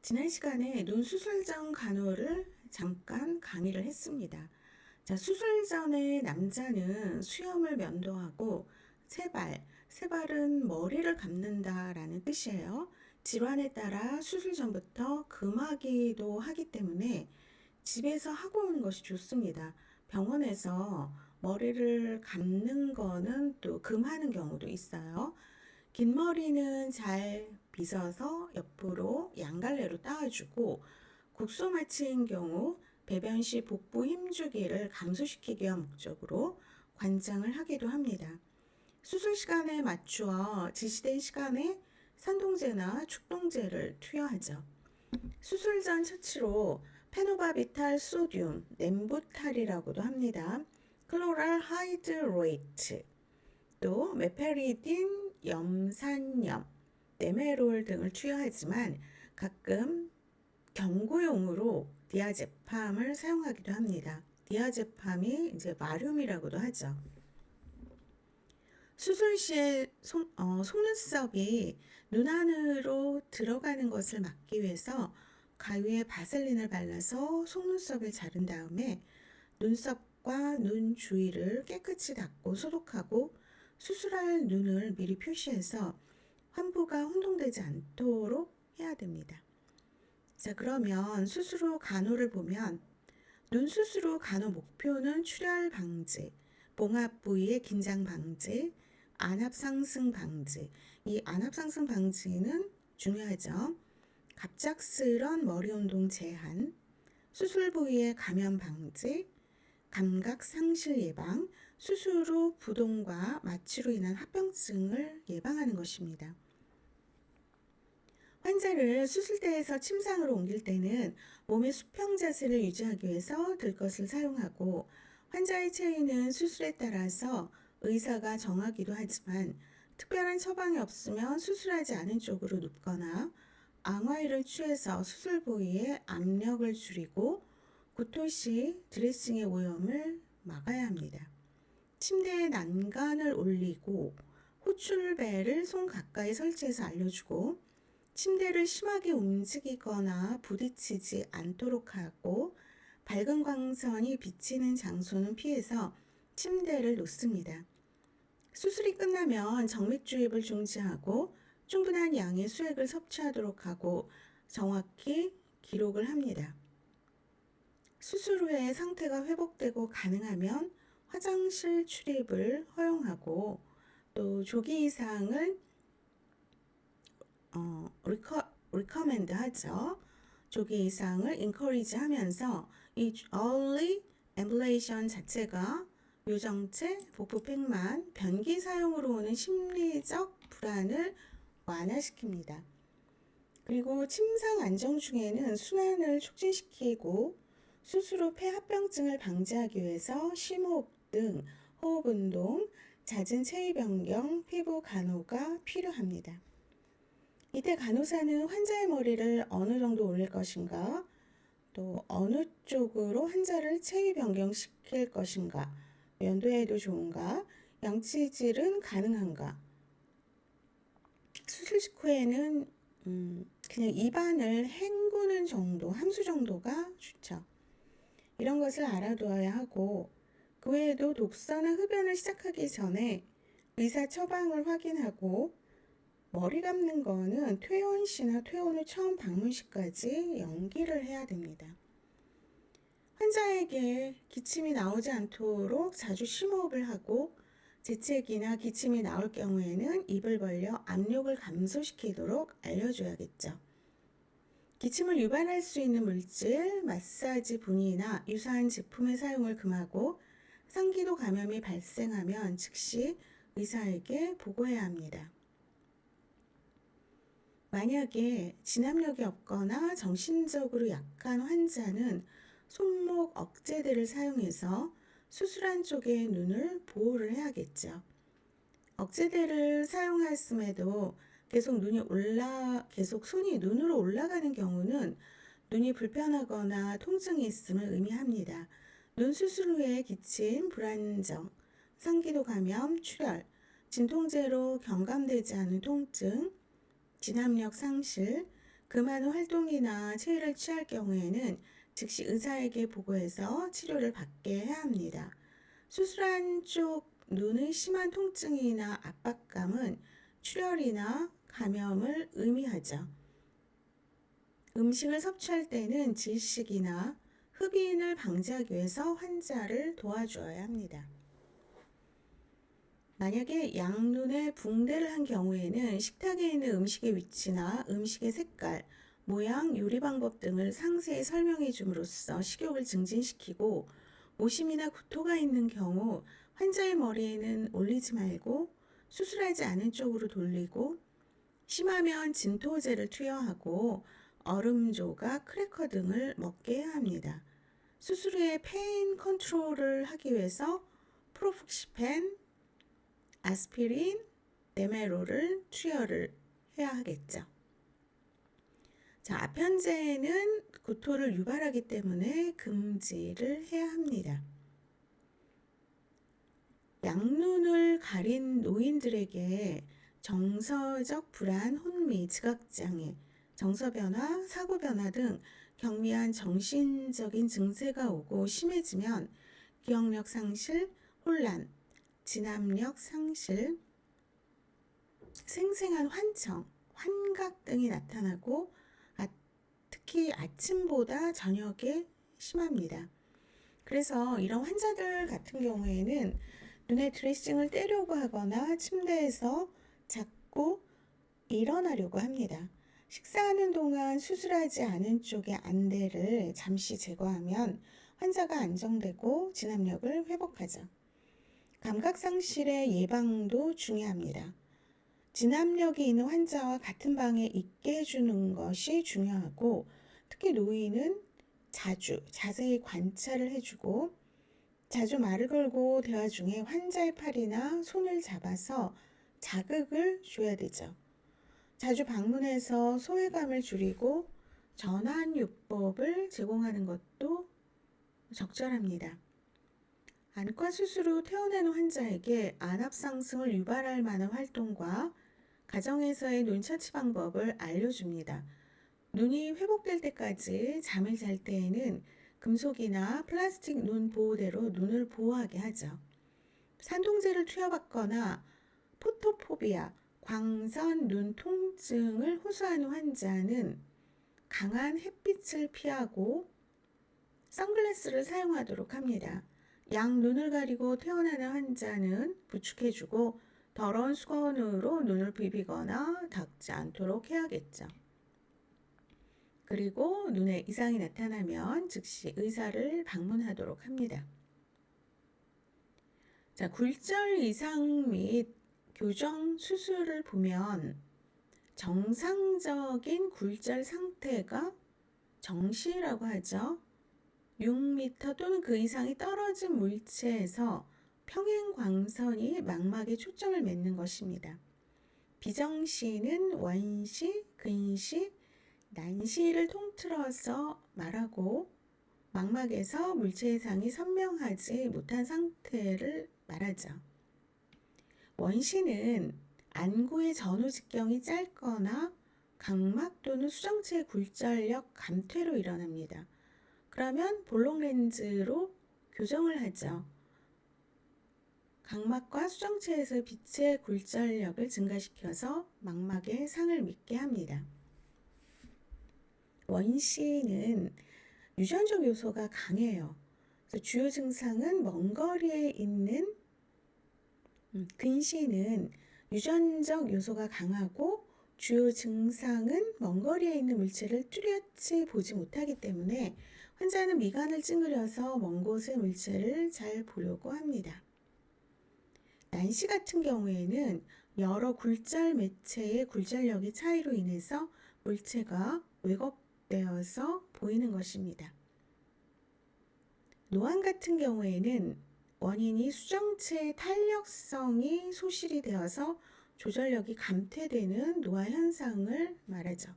지난 시간에 눈 수술 전 간호를 잠깐 강의를 했습니다. 자, 수술 전에 남자는 수염을 면도하고 세발은 머리를 감는다라는 뜻이에요. 질환에 따라 수술 전부터 금하기도 하기 때문에 집에서 하고 오는 것이 좋습니다. 병원에서 머리를 감는 거는 또 금하는 경우도 있어요. 긴 머리는 잘 빗어서 옆으로 양갈래로 따와주고 국소 마취인 경우 배변 시 복부 힘주기를 감소시키기 위한 목적으로 관장을 하기도 합니다. 수술 시간에 맞추어 지시된 시간에 산동제나 축동제를 투여하죠. 수술 전 처치로 페노바비탈 소듐, nem부탈이라고도 합니다. 클로랄 하이드로이트, 또 메페리딘, 염산염, 네메롤 등을 투여하지만 가끔 경구용으로 디아제팜을 사용하기도 합니다. 디아제팜이 이제 마륨이라고도 하죠. 수술 시에 속눈썹이 눈 안으로 들어가는 것을 막기 위해서 가위에 바셀린을 발라서 속눈썹을 자른 다음에 눈썹과 눈 주위를 깨끗이 닦고 소독하고 수술할 눈을 미리 표시해서 환부가 혼동되지 않도록 해야 됩니다. 자, 그러면 수술 후 간호를 보면 눈 수술 후 간호 목표는 출혈 방지, 봉합 부위의 긴장 방지, 안압 상승 방지. 이 안압 상승 방지는 중요하죠. 갑작스런 머리 운동 제한, 수술 부위의 감염 방지, 감각 상실 예방, 수술 후 부동과 마취로 인한 합병증을 예방하는 것입니다. 환자를 수술대에서 침상으로 옮길 때는 몸의 수평 자세를 유지하기 위해서 들것을 사용하고, 환자의 체위는 수술에 따라서 의사가 정하기도 하지만 특별한 처방이 없으면 수술하지 않은 쪽으로 눕거나 앙화의를 취해서 수술 부위에 압력을 줄이고 구토 시 드레싱의 오염을 막아야 합니다. 침대에 난간을 올리고 호출벨을 손 가까이 설치해서 알려주고, 침대를 심하게 움직이거나 부딪히지 않도록 하고, 밝은 광선이 비치는 장소는 피해서 침대를 놓습니다. 수술이 끝나면 정맥 주입을 중지하고 충분한 양의 수액을 섭취하도록 하고 정확히 기록을 합니다. 수술 후에 상태가 회복되고 가능하면 화장실 출입을 허용하고, 또 조기 이상을 recommend 하죠. 조기 이상을 encourage 하면서 이 early ablation 자체가 요정체, 복부팽만, 변기 사용으로 오는 심리적 불안을 완화시킵니다. 그리고 침상 안정 중에는 순환을 촉진시키고 수술 후 폐합병증을 방지하기 위해서 심호흡 등 호흡 운동, 잦은 체위 변경, 피부 간호가 필요합니다. 이때 간호사는 환자의 머리를 어느 정도 올릴 것인가, 또 어느 쪽으로 환자를 체위 변경시킬 것인가, 면도해도 좋은가, 양치질은 가능한가, 수술 직후에는 그냥 입안을 헹구는 정도, 함수 정도가 좋죠. 이런 것을 알아두어야 하고, 그 외에도 독서나 흡연을 시작하기 전에 의사 처방을 확인하고, 머리 감는 거는 퇴원 시나 퇴원 후 처음 방문 시까지 연기를 해야 됩니다. 환자에게 기침이 나오지 않도록 자주 심호흡을 하고, 재채기나 기침이 나올 경우에는 입을 벌려 압력을 감소시키도록 알려줘야겠죠. 기침을 유발할 수 있는 물질, 마사지 분이나 유사한 제품의 사용을 금하고, 상기도 감염이 발생하면 즉시 의사에게 보고해야 합니다. 만약에 진압력이 없거나 정신적으로 약한 환자는 손목 억제대를 사용해서 수술한 쪽의 눈을 보호를 해야겠죠. 억제대를 사용했음에도 계속 손이 눈으로 올라가는 경우는 눈이 불편하거나 통증이 있음을 의미합니다. 눈 수술 후에 기침, 불안정, 상기도 감염, 출혈, 진통제로 경감되지 않은 통증, 진압력 상실, 금한 활동이나 체외를 취할 경우에는 즉시 의사에게 보고해서 치료를 받게 해야 합니다. 수술한 쪽 눈의 심한 통증이나 압박감은 출혈이나 감염을 의미하죠. 음식을 섭취할 때는 질식이나 흡인을 방지하기 위해서 환자를 도와주어야 합니다. 만약에 양눈에 붕대를 한 경우에는 식탁에 있는 음식의 위치나 음식의 색깔, 모양, 요리 방법 등을 상세히 설명해 줌으로써 식욕을 증진시키고, 오심이나 구토가 있는 경우 환자의 머리에는 올리지 말고 수술하지 않은 쪽으로 돌리고, 심하면 진토제를 투여하고 얼음 조각, 크래커 등을 먹게 해야 합니다. 수술 후에 페인 컨트롤을 하기 위해서 프로폭시펜, 아스피린, 데메로를 투여를 해야 하겠죠. 자, 앞현재는 구토를 유발하기 때문에 금지를 해야 합니다. 양눈을 가린 노인들에게 정서적 불안, 혼미, 지각장애, 정서변화, 사고변화 등 경미한 정신적인 증세가 오고 심해지면 기억력 상실, 혼란, 진압력 상실, 생생한 환청, 환각 등이 나타나고 특히 아침보다 저녁에 심합니다. 그래서 이런 환자들 같은 경우에는 눈에 드레싱을 떼려고 하거나 침대에서 자꾸 일어나려고 합니다. 식사하는 동안 수술하지 않은 쪽의 안대를 잠시 제거하면 환자가 안정되고 진압력을 회복하죠. 감각상실의 예방도 중요합니다. 진압력이 있는 환자와 같은 방에 있게 해주는 것이 중요하고, 특히 노인은 자세히 관찰을 해주고, 자주 말을 걸고 대화 중에 환자의 팔이나 손을 잡아서 자극을 줘야 되죠. 자주 방문해서 소외감을 줄이고 전환요법을 제공하는 것도 적절합니다. 안과 수술 후 퇴원하는 환자에게 안압 상승을 유발할 만한 활동과 가정에서의 눈처치 방법을 알려줍니다. 눈이 회복될 때까지 잠을 잘 때에는 금속이나 플라스틱 눈 보호대로 눈을 보호하게 하죠. 산동제를 투여받거나 포토포비아, 광선 눈 통증을 호소하는 환자는 강한 햇빛을 피하고 선글라스를 사용하도록 합니다. 양눈을 가리고 퇴원하는 환자는 부축해주고 더러운 수건으로 눈을 비비거나 닦지 않도록 해야겠죠. 그리고 눈에 이상이 나타나면 즉시 의사를 방문하도록 합니다. 자, 굴절 이상 및 교정 수술을 보면 정상적인 굴절 상태가 정시라고 하죠. 6m 또는 그 이상이 떨어진 물체에서 평행광선이 망막에 초점을 맺는 것입니다. 비정시는 원시, 근시, 난시를 통틀어서 말하고 망막에서 물체 이상이 선명하지 못한 상태를 말하죠. 원시는 안구의 전후 직경이 짧거나 각막 또는 수정체의 굴절력 감퇴로 일어납니다. 그러면 볼록 렌즈로 교정을 하죠. 각막과 수정체에서 빛의 굴절력을 증가시켜서 망막에 상을 믿게 합니다. 원시는 유전적 요소가 강해요. 주요 증상은 먼 거리에 있는 근시는 유전적 요소가 강하고 주요 증상은 먼 거리에 있는 물체를 뚜렷이 보지 못하기 때문에 환자는 미간을 찡그려서 먼 곳의 물체를 잘 보려고 합니다. 난시 같은 경우에는 여러 굴절 매체의 굴절력의 차이로 인해서 물체가 왜곡되어서 보이는 것입니다. 노안 같은 경우에는 원인이 수정체의 탄력성이 소실이 되어서 조절력이 감퇴되는 노화 현상을 말하죠.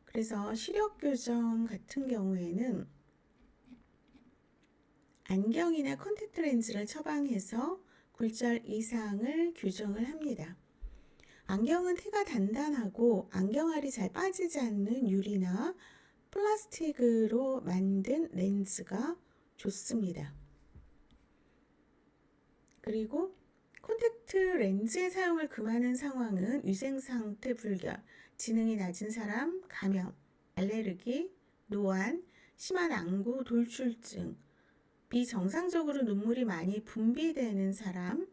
그래서 시력 교정 같은 경우에는 안경이나 컨택트 렌즈를 처방해서 굴절 이상을 교정을 합니다. 안경은 태가 단단하고 안경알이 잘 빠지지 않는 유리나 플라스틱으로 만든 렌즈가 좋습니다. 그리고 콘택트 렌즈의 사용을 금하는 상황은 위생상태 불결, 지능이 낮은 사람, 감염, 알레르기, 노안, 심한 안구 돌출증, 비정상적으로 눈물이 많이 분비되는 사람,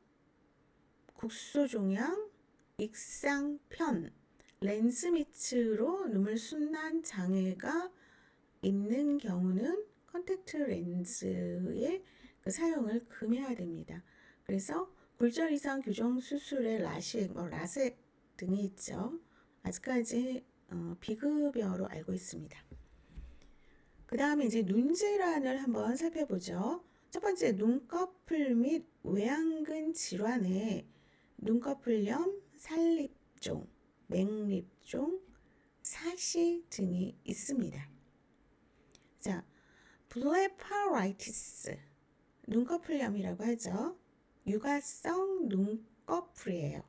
국소종양, 익상편, 렌즈 밑으로 눈물 순환 장애가 있는 경우는 컨택트 렌즈의 그 사용을 금해야 됩니다. 그래서 굴절 이상 교정 수술의 라식, 라섹 등이 있죠. 아직까지 비급여로 알고 있습니다. 그 다음에 이제 눈 질환을 한번 살펴보죠. 첫 번째, 눈꺼풀 및 외안근 질환에 눈꺼풀염, 살립종, 맹립종, 사시 등이 있습니다. 자, 블레파라이티스, 눈꺼풀염이라고 하죠. 유가성 눈꺼풀이에요.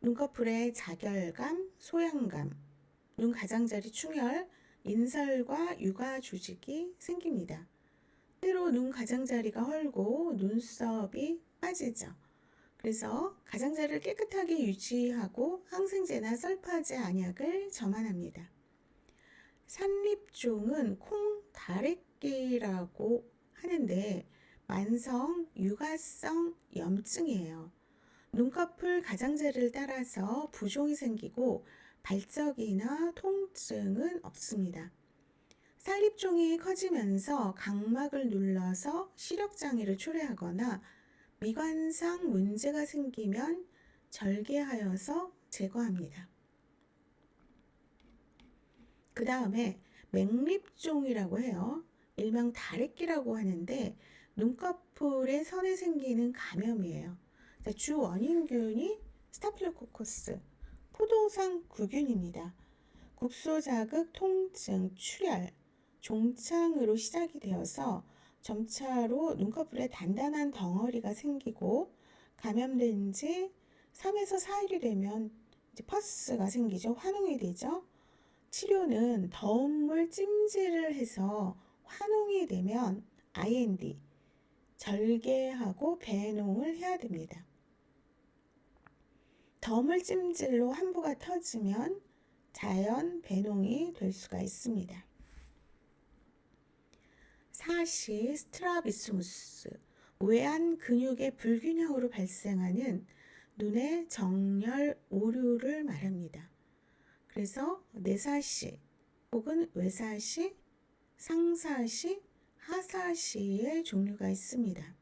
눈꺼풀에 자결감, 소양감, 눈 가장자리 충혈, 인설과 유가 조직이 생깁니다. 때로 눈 가장자리가 헐고 눈썹이 빠지죠. 그래서 가장자리를 깨끗하게 유지하고 항생제나 설파제 안약을 점안합니다. 산립종은 콩다래끼라고 하는데 만성 유가성 염증이에요. 눈꺼풀 가장자리를 따라서 부종이 생기고 발적이나 통증은 없습니다. 산립종이 커지면서 각막을 눌러서 시력장애를 초래하거나 미관상 문제가 생기면 절개하여서 제거합니다. 그 다음에 맹립종이라고 해요. 일명 다래끼라고 하는데 눈꺼풀에 선에 생기는 감염이에요. 주 원인균이 스타필로코커스, 포도상 구균입니다. 국소자극, 통증, 출혈, 종창으로 시작이 되어서 점차로 눈꺼풀에 단단한 덩어리가 생기고 감염된 지 3에서 4일이 되면 이제 퍼스가 생기죠. 환웅이 되죠. 치료는 더운 물 찜질을 해서 환웅이 되면 IND, 절개하고 배농을 해야 됩니다. 더물 찜질로 환부가 터지면 자연 배농이 될 수가 있습니다. 사시, 스트라비스무스, 외안 근육의 불균형으로 발생하는 눈의 정렬 오류를 말합니다. 그래서 내사시 혹은 외사시, 상사시, 하사시의 종류가 있습니다.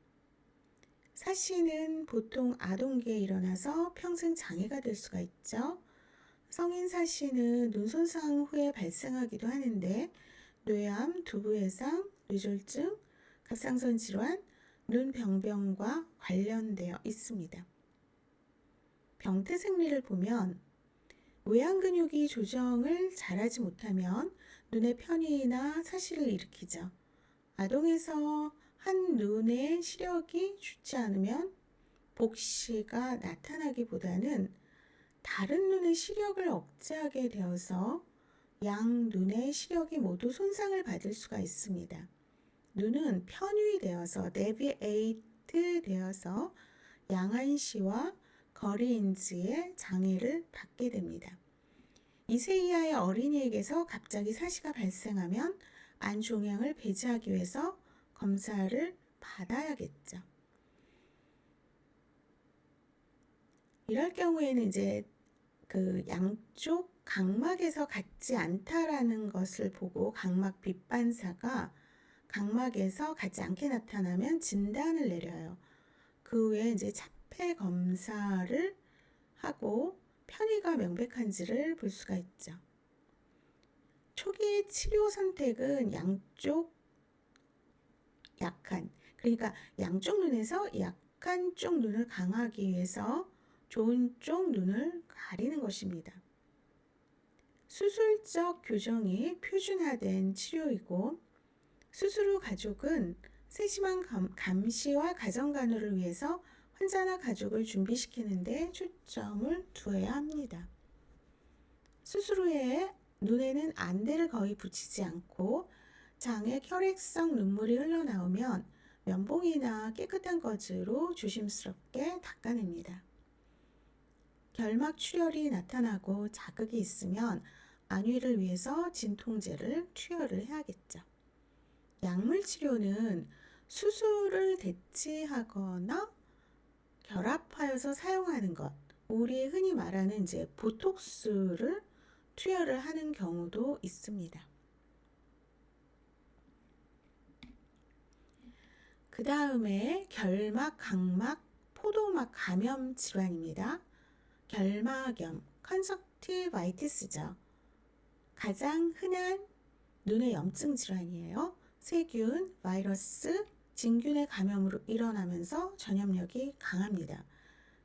사시는 보통 아동기에 일어나서 평생 장애가 될 수가 있죠. 성인 사시는 눈 손상 후에 발생하기도 하는데 뇌암, 두부해상, 뇌졸중, 갑상선 질환, 눈병변과 관련되어 있습니다. 병태 생리를 보면 외안 근육이 조정을 잘하지 못하면 눈의 편의나 사시를 일으키죠. 아동에서 한 눈의 시력이 좋지 않으면 복시가 나타나기보다는 다른 눈의 시력을 억제하게 되어서 양 눈의 시력이 모두 손상을 받을 수가 있습니다. 눈은 편위되어서 내비에이트 되어서 양안시와 거리인지의 장애를 받게 됩니다. 2세 이하의 어린이에게서 갑자기 사시가 발생하면 안종양을 배제하기 위해서 검사를 받아야겠죠. 이럴 경우에는 이제 그 양쪽 각막에서 같지 않다라는 것을 보고 각막 빛반사가 각막에서 같지 않게 나타나면 진단을 내려요. 그 후에 이제 차폐 검사를 하고 편의가 명백한지를 볼 수가 있죠. 초기 치료 선택은 양쪽 약한, 그러니까 양쪽 눈에서 약한 쪽 눈을 강화하기 위해서 좋은 쪽 눈을 가리는 것입니다. 수술적 교정이 표준화된 치료이고 수술 후 가족은 세심한 감시와 가정간호를 위해서 환자나 가족을 준비시키는 데 초점을 두어야 합니다. 수술 후에 눈에는 안대를 거의 붙이지 않고 장에 혈액성 눈물이 흘러나오면 면봉이나 깨끗한 거즈로 조심스럽게 닦아냅니다. 결막 출혈이 나타나고 자극이 있으면 안위를 위해서 진통제를 투여를 해야겠죠. 약물 치료는 수술을 대체하거나 결합하여서 사용하는 것, 우리 흔히 말하는 이제 보톡스를 투여를 하는 경우도 있습니다. 그 다음에 결막, 각막, 포도막 감염 질환입니다. 결막염, 컨적티바이티스죠. 가장 흔한 눈의 염증 질환이에요. 세균, 바이러스, 진균의 감염으로 일어나면서 전염력이 강합니다.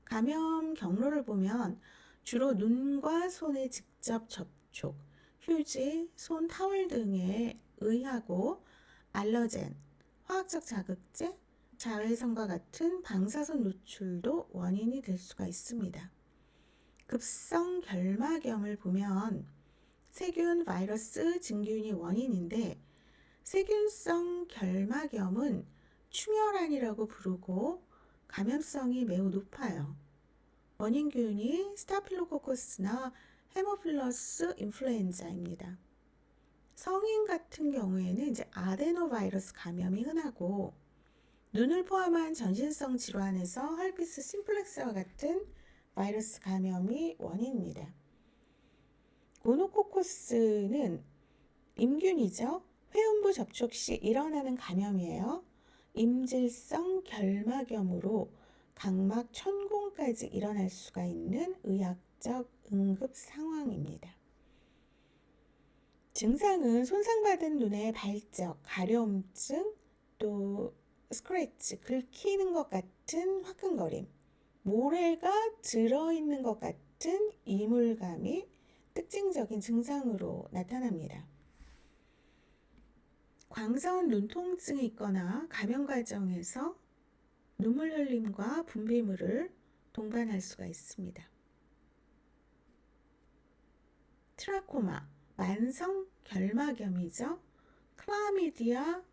감염 경로를 보면 주로 눈과 손의 직접 접촉, 휴지, 손 타월 등에 의하고 알러젠, 화학적 자극제, 자외선과 같은 방사선 노출도 원인이 될 수가 있습니다. 급성 결막염을 보면 세균, 바이러스, 진균이 원인인데 세균성 결막염은 충혈환이라고 부르고 감염성이 매우 높아요. 원인균이 스타필로코커스나 헤모필러스 인플루엔자입니다. 성인 같은 경우에는 이제 아데노바이러스 감염이 흔하고 눈을 포함한 전신성 질환에서 헐피스 심플렉스와 같은 바이러스 감염이 원인입니다. 고노코코스는 임균이죠. 회음부 접촉 시 일어나는 감염이에요. 임질성 결막염으로 각막 천공까지 일어날 수가 있는 의학적 응급 상황입니다. 증상은 손상받은 눈의 발적, 가려움증, 또 스크래치, 긁히는 것 같은 화끈거림, 모래가 들어있는 것 같은 이물감이 특징적인 증상으로 나타납니다. 광선 눈통증이 있거나 감염 과정에서 눈물 흘림과 분비물을 동반할 수가 있습니다. 트라코마, 만성 결막염이죠. 클라미디아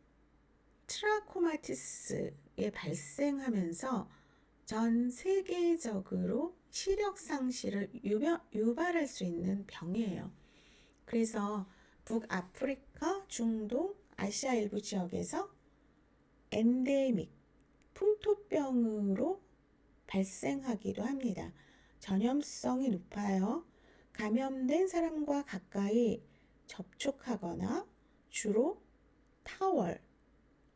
트라코마티스에 발생하면서 전 세계적으로 시력 상실을 유발할 수 있는 병이에요. 그래서 북아프리카, 중동, 아시아 일부 지역에서 엔데믹, 풍토병으로 발생하기도 합니다. 전염성이 높아요. 감염된 사람과 가까이 접촉하거나 주로 타월,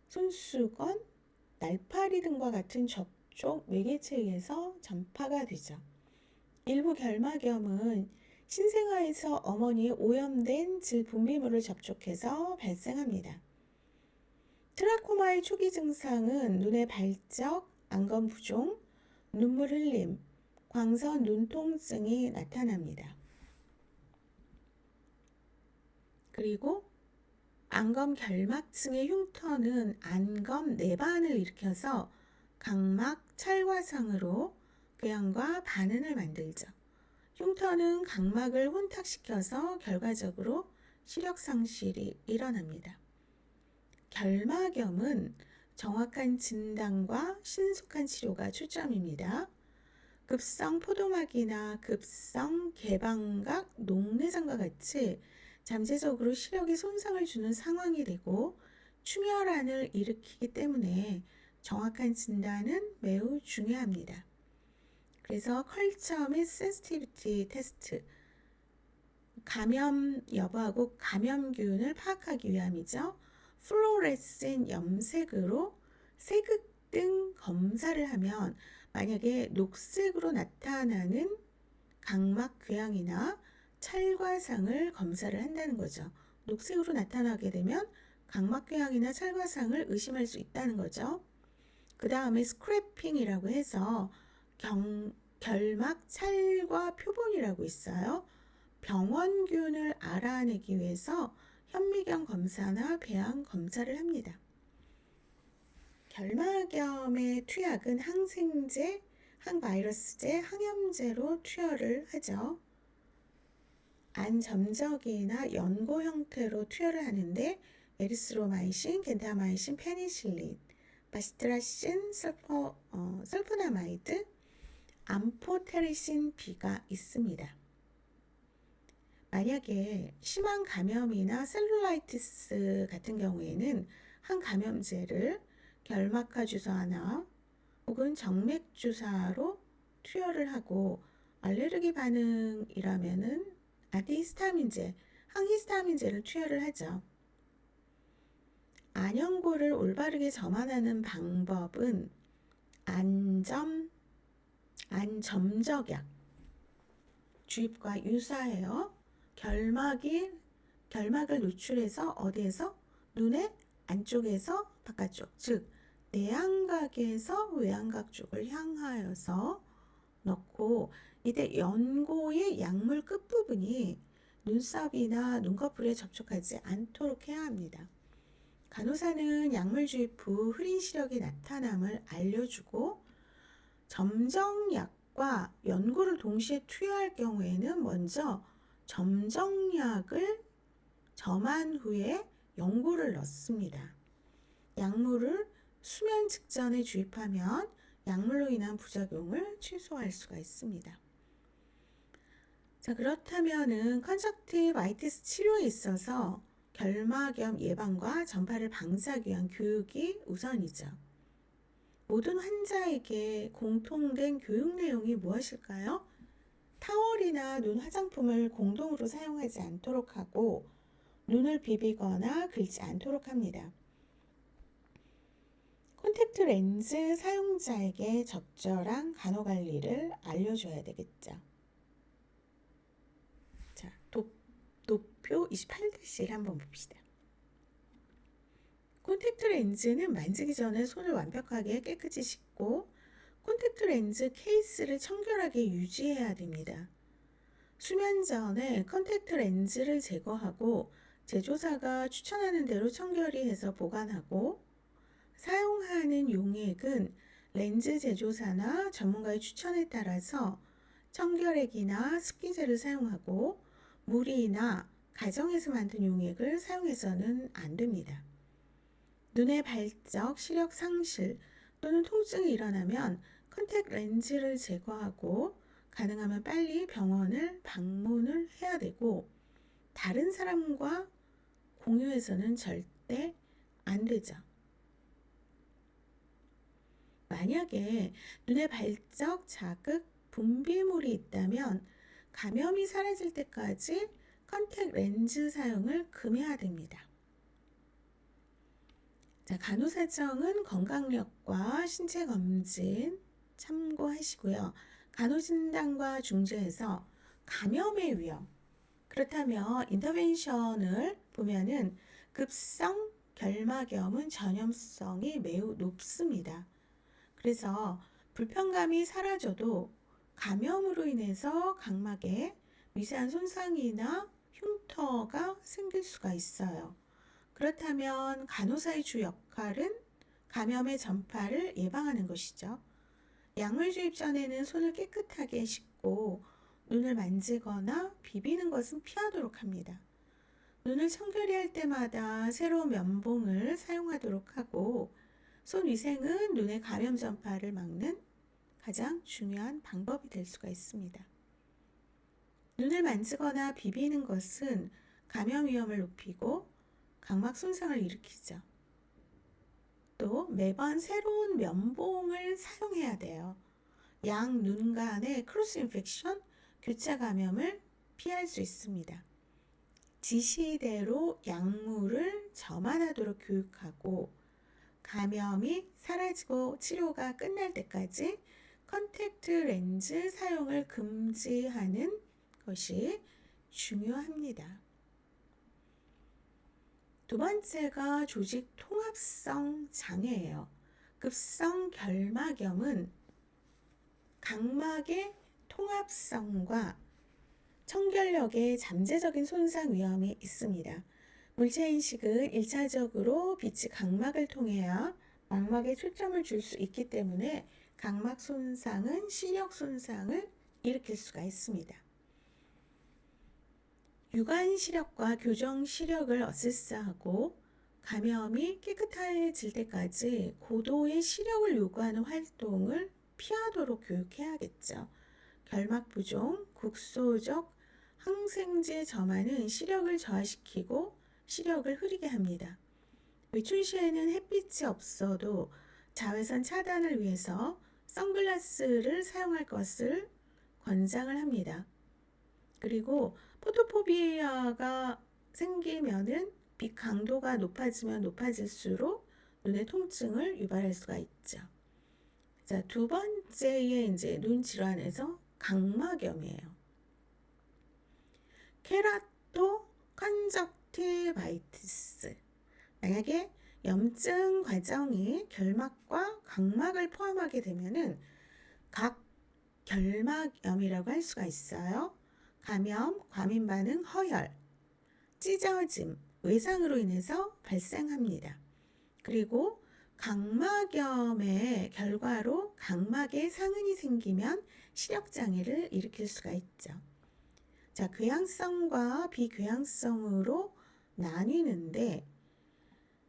손수건, 날파리 등과 같은 접촉 매개체에 의해서 전파가 되죠. 일부 결막염은 신생아에서 어머니의 오염된 질 분비물을 접촉해서 발생합니다. 트라코마의 초기 증상은 눈의 발적, 안검 부종, 눈물 흘림, 광선 눈통증이 나타납니다. 그리고 안검 결막층의 흉터는 안검 내반을 일으켜서 각막 찰과상으로 궤양과 반은을 만들죠. 흉터는 각막을 혼탁시켜서 결과적으로 시력 상실이 일어납니다. 결막염은 정확한 진단과 신속한 치료가 초점입니다. 급성 포도막이나 급성 개방각 녹내장과 같이 잠재적으로 시력에 손상을 주는 상황이 되고 충혈환을 일으키기 때문에 정확한 진단은 매우 중요합니다. 그래서 컬처 및 센시티비티 테스트, 감염 여부하고 감염균을 파악하기 위함이죠. 플로레센 염색으로 세극등 검사를 하면 만약에 녹색으로 나타나는 각막 궤양이나 찰과상을 검사를 한다는 거죠. 녹색으로 나타나게 되면 각막 궤양이나 찰과상을 의심할 수 있다는 거죠. 그 다음에 스크래핑이라고 해서 결막 찰과 표본이라고 있어요. 병원균을 알아내기 위해서 현미경 검사나 배양 검사를 합니다. 결막염의 투약은 항생제, 항바이러스제, 항염제로 투여를 하죠. 안점적이나 연고 형태로 투여를 하는데 에리스로마이신, 겐타마이신, 페니실린, 바시트라신, 설포나마이드, 암포테리신 B가 있습니다. 만약에 심한 감염이나 셀룰라이티스 같은 경우에는 항감염제를 결막하 주사나 혹은 정맥 주사로 투여를 하고 알레르기 반응이라면은 아디히스타민제, 항히스타민제를 투여를 하죠. 안연고를 올바르게 점환하는 방법은 안점적약 주입과 유사해요. 결막을 노출해서 어디에서? 눈의 안쪽에서 바깥쪽, 즉 내안각에서 외안각 쪽을 향하여서 넣고, 이때 연고의 약물 끝부분이 눈썹이나 눈꺼풀에 접촉하지 않도록 해야 합니다. 간호사는 약물 주입 후 흐린 시력이 나타남을 알려주고, 점정약과 연고를 동시에 투여할 경우에는 먼저 점정약을 점한 후에 연고를 넣습니다. 약물을 수면 직전에 주입하면 약물로 인한 부작용을 최소화할 수가 있습니다. 자, 그렇다면은 컨적티바이티스 치료에 있어서 결막염 예방과 전파를 방지하기 위한 교육이 우선이죠. 모든 환자에게 공통된 교육 내용이 무엇일까요? 타월이나 눈 화장품을 공동으로 사용하지 않도록 하고 눈을 비비거나 긁지 않도록 합니다. 콘택트 렌즈 사용자에게 적절한 간호관리를 알려줘야 되겠죠. 자, 도표 28-1 한번 봅시다. 콘택트 렌즈는 만지기 전에 손을 완벽하게 깨끗이 씻고 콘택트 렌즈 케이스를 청결하게 유지해야 됩니다. 수면 전에 콘택트 렌즈를 제거하고 제조사가 추천하는 대로 청결히 해서 보관하고, 사용하는 용액은 렌즈 제조사나 전문가의 추천에 따라서 청결액이나 습기제를 사용하고 물이나 가정에서 만든 용액을 사용해서는 안 됩니다. 눈의 발적, 시력 상실 또는 통증이 일어나면 컨택 렌즈를 제거하고 가능하면 빨리 병원을 방문을 해야 되고, 다른 사람과 공유해서는 절대 안 되죠. 만약에 눈에 발적, 자극, 분비물이 있다면 감염이 사라질 때까지 컨택 렌즈 사용을 금해야 됩니다. 자, 간호사청은 건강력과 신체 검진 참고하시고요. 간호진단과 중재에서 감염의 위험, 그렇다면 인터벤션을 보면은 급성 결막염은 전염성이 매우 높습니다. 그래서 불편감이 사라져도 감염으로 인해서 각막에 미세한 손상이나 흉터가 생길 수가 있어요. 그렇다면 간호사의 주 역할은 감염의 전파를 예방하는 것이죠. 약물 주입 전에는 손을 깨끗하게 씻고 눈을 만지거나 비비는 것은 피하도록 합니다. 눈을 청결히 할 때마다 새로운 면봉을 사용하도록 하고, 손 위생은 눈의 감염 전파를 막는 가장 중요한 방법이 될 수가 있습니다. 눈을 만지거나 비비는 것은 감염 위험을 높이고 각막 손상을 일으키죠. 또 매번 새로운 면봉을 사용해야 돼요. 양 눈 간의 크로스 인펙션, 교차 감염을 피할 수 있습니다. 지시대로 약물을 점환하도록 교육하고, 감염이 사라지고 치료가 끝날 때까지 컨택트 렌즈 사용을 금지하는 것이 중요합니다. 두 번째가 조직 통합성 장애예요. 급성 결막염은 각막의 통합성과 청결력의 잠재적인 손상 위험이 있습니다. 물체인식은 1차적으로 빛이 각막을 통해야 망막에 초점을 줄 수 있기 때문에 각막 손상은 시력 손상을 일으킬 수가 있습니다. 유관 시력과 교정 시력을 어세스하고 감염이 깨끗해질 때까지 고도의 시력을 요구하는 활동을 피하도록 교육해야겠죠. 결막 부종, 국소적 항생제 점화는 시력을 저하시키고 시력을 흐리게 합니다. 외출 시에는 햇빛이 없어도 자외선 차단을 위해서 선글라스를 사용할 것을 권장을 합니다. 그리고 포토포비아가 생기면은 빛 강도가 높아지면 높아질수록 눈의 통증을 유발할 수가 있죠. 자, 두 번째의 이제 눈 질환에서 각막염이에요. 케라토 컨적티바이티스. 만약에 염증 과정이 결막과 각막을 포함하게 되면은 각결막염이라고 할 수가 있어요. 감염, 과민 반응, 허혈, 찢어짐, 외상으로 인해서 발생합니다. 그리고 각막염의 결과로 각막에 상흔이 생기면 시력장애를 일으킬 수가 있죠. 자, 궤양성과 비궤양성으로 나뉘는데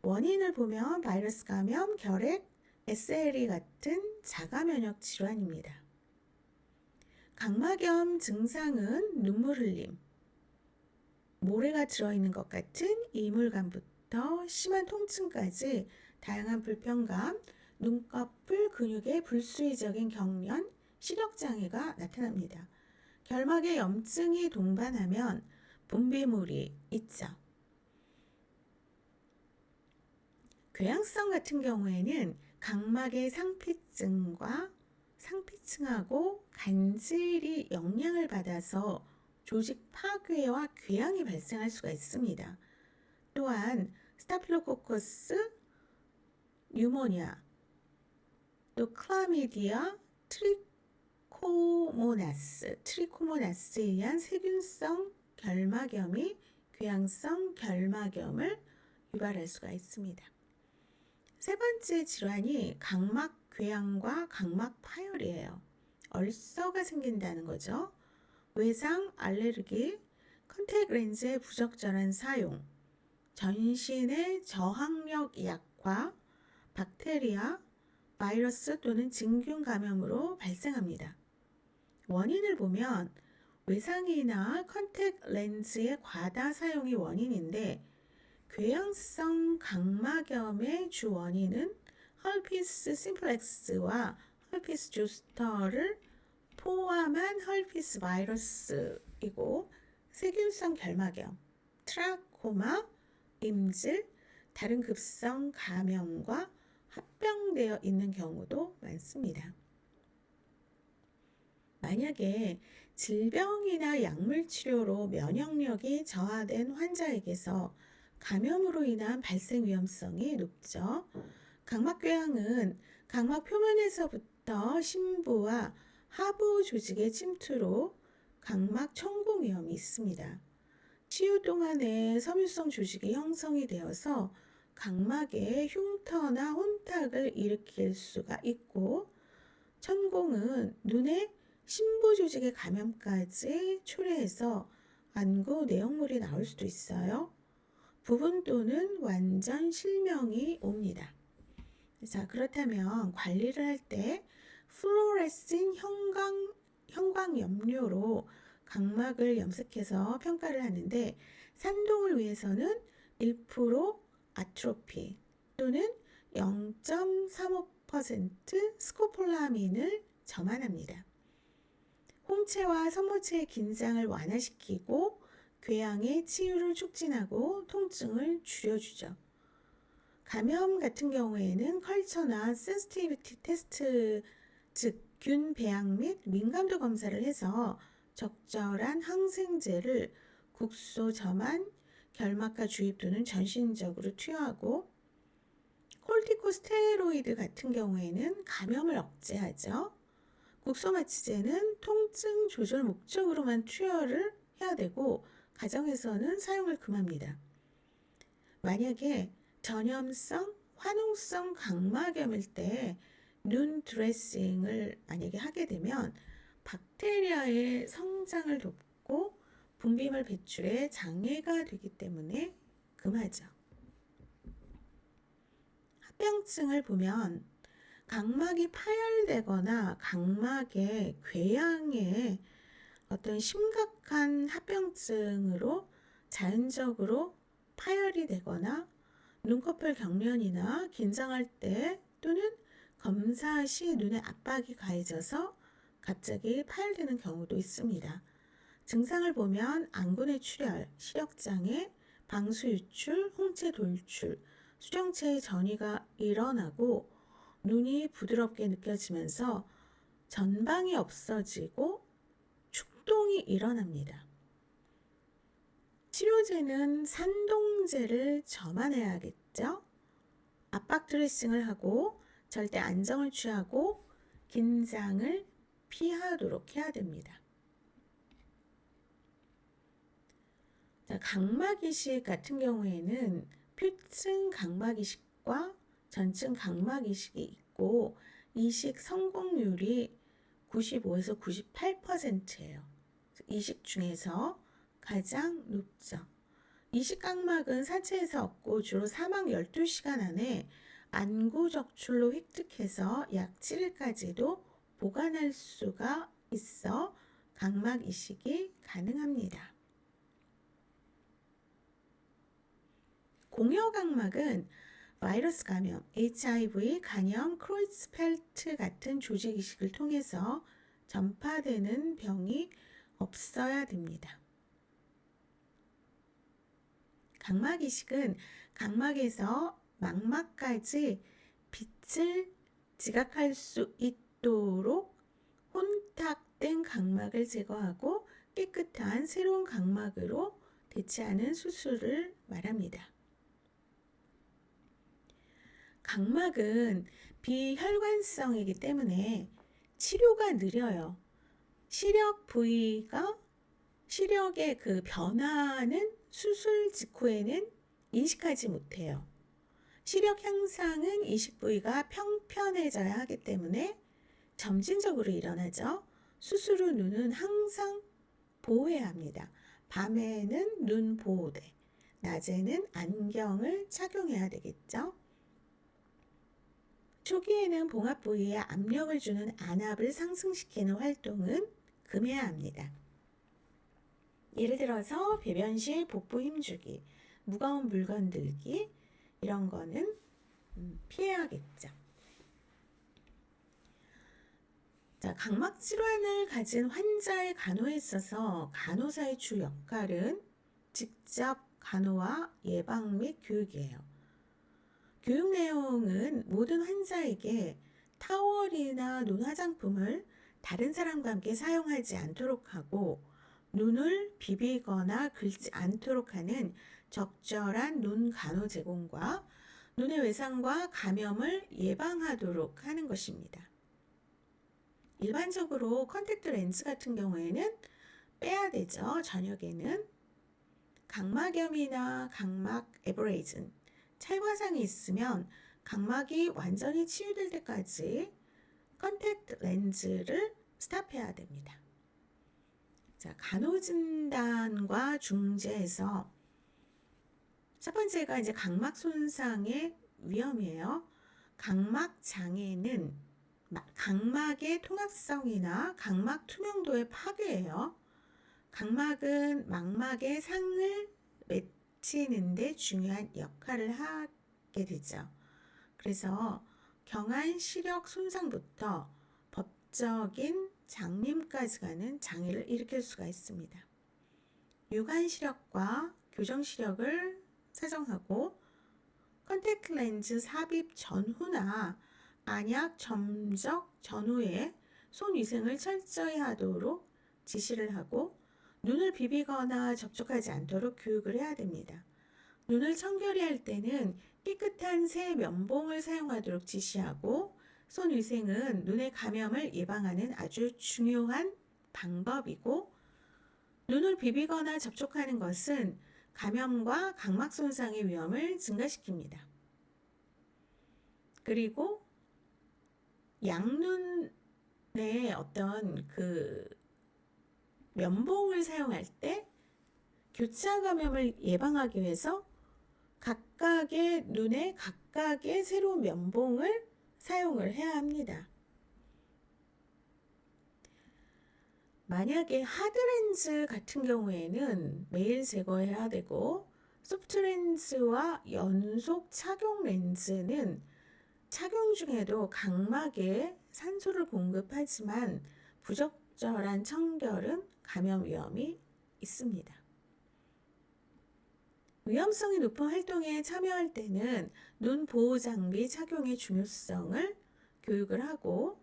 원인을 보면 바이러스 감염, 결핵, SLE 같은 자가면역 질환입니다. 각막염 증상은 눈물 흘림, 모래가 들어있는 것 같은 이물감부터 심한 통증까지 다양한 불편감, 눈꺼풀 근육의 불수의적인 경련, 시력장애가 나타납니다. 결막에 염증이 동반하면 분비물이 있죠. 궤양성 같은 경우에는 각막의 상피층하고 간질이 영향을 받아서 조직 파괴와 궤양이 발생할 수가 있습니다. 또한 스타필로코커스 뉴모니아, 또 클라미디아, 트리코모나스에 의한 세균성 결막염이 궤양성 결막염을 유발할 수가 있습니다. 세 번째 질환이 각막 궤양과 각막 파열이에요. 얼서가 생긴다는 거죠. 외상, 알레르기, 컨택 렌즈의 부적절한 사용, 전신의 저항력 약화, 박테리아, 바이러스 또는 진균 감염으로 발생합니다. 원인을 보면 외상이나 컨택 렌즈의 과다 사용이 원인인데 궤양성 각막염의 주 원인은 헐피스 심플렉스와 헐피스 조스터를 포함한 헐피스 바이러스이고 세균성 결막염, 트라코마, 임질, 다른 급성 감염과 합병되어 있는 경우도 많습니다. 만약에 질병이나 약물 치료로 면역력이 저하된 환자에게서 감염으로 인한 발생 위험성이 높죠. 각막궤양은 각막 표면에서부터 심부와 하부 조직의 침투로 각막 천공 위험이 있습니다. 치유 동안에 섬유성 조직이 형성이 되어서 각막에 흉터나 혼탁을 일으킬 수가 있고 천공은 눈의 심부 조직의 감염까지 초래해서 안구 내용물이 나올 수도 있어요. 부분 또는 완전 실명이 옵니다. 자, 그렇다면 관리를 할 때 플루오레신 형광 염료로 각막을 염색해서 평가를 하는데 산동을 위해서는 1% 아트로피 또는 0.35% 스코폴라민을 점안합니다. 홍채와 섬모체의 긴장을 완화시키고 궤양의 치유를 촉진하고 통증을 줄여주죠. 감염 같은 경우에는 컬처나 센시티비티 테스트, 즉 균 배양 및 민감도 검사를 해서 적절한 항생제를 국소 점안, 결막과 주입 또는 전신적으로 투여하고 콜티코스테로이드 같은 경우에는 감염을 억제하죠. 국소마취제는 통증 조절 목적으로만 투여를 해야 되고 가정에서는 사용을 금합니다. 만약에 전염성 화농성 각막염일 때 눈 드레싱을 만약에 하게 되면 박테리아의 성장을 돕고 분비물 배출에 장애가 되기 때문에 금하죠. 합병증을 보면 각막이 파열되거나 각막의 궤양에 어떤 심각한 합병증으로 자연적으로 파열이 되거나 눈꺼풀 경련이나 긴장할 때 또는 검사 시 눈에 압박이 가해져서 갑자기 파열되는 경우도 있습니다. 증상을 보면 안구내 출혈, 시력장애, 방수유출, 홍채 돌출, 수정체의 전이가 일어나고 눈이 부드럽게 느껴지면서 전방이 없어지고 축동이 일어납니다. 치료제는 산동제를 점안해야겠죠. 압박 드레싱을 하고 절대 안정을 취하고 긴장을 피하도록 해야 됩니다. 자, 각막 이식 같은 경우에는 표층 각막 이식과 전층 각막 이식이 있고 이식 성공률이 95에서 98%예요. 이식 중에서 가장 높죠. 이식 각막은 사체에서 얻고 주로 사망 12시간 안에 안구 적출로 획득해서 약 7일까지도 보관할 수가 있어 각막 이식이 가능합니다. 공여각막은 바이러스 감염, HIV, 간염, 크로이츠펠트 같은 조직 이식을 통해서 전파되는 병이 없어야 됩니다. 각막 이식은 각막에서 망막까지 빛을 지각할 수 있도록 혼탁된 각막을 제거하고 깨끗한 새로운 각막으로 대체하는 수술을 말합니다. 각막은 비혈관성이기 때문에 치료가 느려요. 시력 부위가 시력의 그 변화는 수술 직후에는 인식하지 못해요. 시력 향상은 이식 부위가 평편해져야 하기 때문에 점진적으로 일어나죠. 수술 후 눈은 항상 보호해야 합니다. 밤에는 눈 보호대, 낮에는 안경을 착용해야 되겠죠. 초기에는 봉합 부위에 압력을 주는 안압을 상승시키는 활동은 금해야 합니다. 예를 들어서 배변 시 복부 힘주기, 무거운 물건 들기 이런 거는 피해야겠죠. 자, 각막 질환을 가진 환자의 간호에 있어서 간호사의 주 역할은 직접 간호와 예방 및 교육이에요. 교육 내용은 모든 환자에게 타월이나 눈 화장품을 다른 사람과 함께 사용하지 않도록 하고 눈을 비비거나 긁지 않도록 하는 적절한 눈 간호 제공과 눈의 외상과 감염을 예방하도록 하는 것입니다. 일반적으로 컨택트 렌즈 같은 경우에는 빼야 되죠. 저녁에는 각막염이나 각막 에브레이즌, 찰과상이 있으면 각막이 완전히 치유될 때까지 컨택트 렌즈를 스탑해야 됩니다. 자, 간호진단과 중재에서 첫 번째가 이제 각막 손상의 위험이에요. 각막 장애는 각막의 통합성이나 각막 투명도의 파괴예요. 각막은 망막의 상을 맺히는데 중요한 역할을 하게 되죠. 그래서 경한 시력 손상부터 법적인 장님까지 가는 장애를 일으킬 수가 있습니다. 유관 시력과 교정 시력을 사정하고 컨택트 렌즈 삽입 전후나 안약 점적 전후에 손 위생을 철저히 하도록 지시를 하고 눈을 비비거나 접촉하지 않도록 교육을 해야 됩니다. 눈을 청결히 할 때는 깨끗한 새 면봉을 사용하도록 지시하고 손 위생은 눈의 감염을 예방하는 아주 중요한 방법이고 눈을 비비거나 접촉하는 것은 감염과 각막 손상의 위험을 증가시킵니다. 그리고 양눈의 어떤 그 면봉을 사용할 때 교차 감염을 예방하기 위해서 각각의 눈에 각각의 새로운 면봉을 사용을 해야 합니다. 만약에 하드렌즈 같은 경우에는 매일 제거해야 되고, 소프트렌즈와 연속 착용 렌즈는 착용 중에도 각막에 산소를 공급하지만 부적절한 청결은 감염 위험이 있습니다. 위험성이 높은 활동에 참여할 때는 눈 보호 장비 착용의 중요성을 교육을 하고,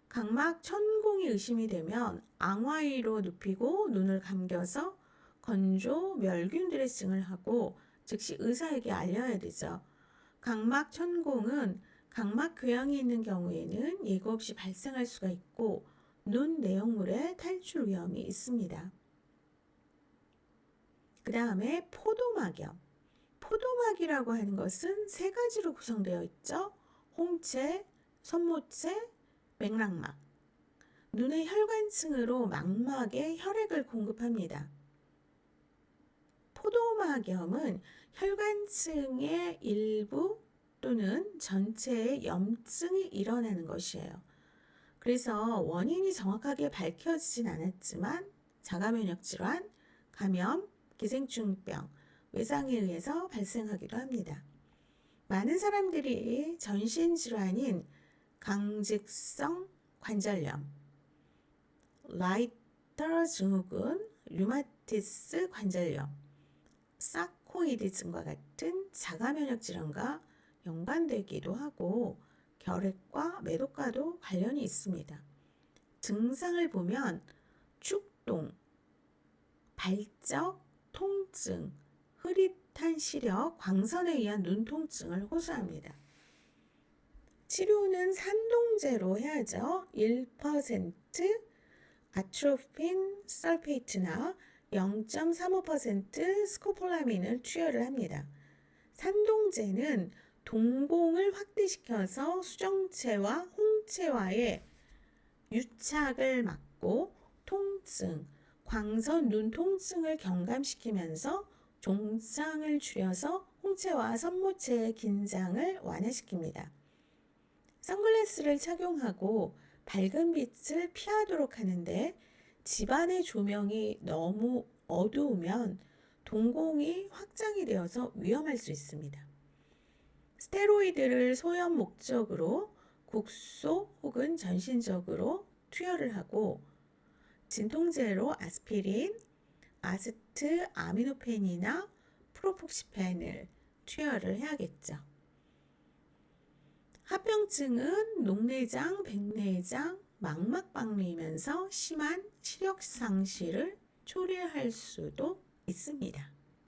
각막 천공이 의심이 되면 앙화의로 눕히고 눈을 감겨서 건조 멸균 드레싱을 하고 즉시 의사에게 알려야 되죠. 각막 천공은 각막 교양이 있는 경우에는 예고 없이 발생할 수가 있고 눈 내용물의 탈출 위험이 있습니다. 그 다음에 포도막염. 포도막이라고 하는 것은 세 가지로 구성되어 있죠. 홍채, 손모채, 맥락막. 눈의 혈관층으로 망막에 혈액을 공급합니다. 포도막염은 혈관층의 일부 또는 전체에 염증이 일어나는 것이에요. 그래서 원인이 정확하게 밝혀지진 않았지만 자가면역 질환, 감염, 기생충병, 외상에 의해서 발생하기도 합니다. 많은 사람들이 전신질환인 강직성 관절염, 라이터 증후군, 류마티스 관절염, 사코이드증과 같은 자가면역 질환과 연관되기도 하고 결핵과 매독과도 관련이 있습니다. 증상을 보면 축동, 발적, 통증, 흐릿한 시력, 광선에 의한 눈통증을 호소합니다. 치료는 산동제로 해야죠. 1% 아트로핀 설페이트나 0.35% 스코폴라민을 투여를 합니다. 산동제는 동공을 확대시켜서 수정체와 홍채와의 유착을 막고 통증, 광선 눈 통증을 경감시키면서 종상을 줄여서 홍채와 선모체의 긴장을 완화시킵니다. 선글라스를 착용하고 밝은 빛을 피하도록 하는데 집안의 조명이 너무 어두우면 동공이 확장이 되어서 위험할 수 있습니다. 스테로이드를 소염 목적으로 국소 혹은 전신적으로 투여를 하고 진통제로 아스피린, 아스트 아미노펜이나 프로폭시펜을 투여를 해야겠죠. 합병증은 녹내장, 백내장, 망막박리이면서 심한 시력 상실을 초래할 수도 있습니다.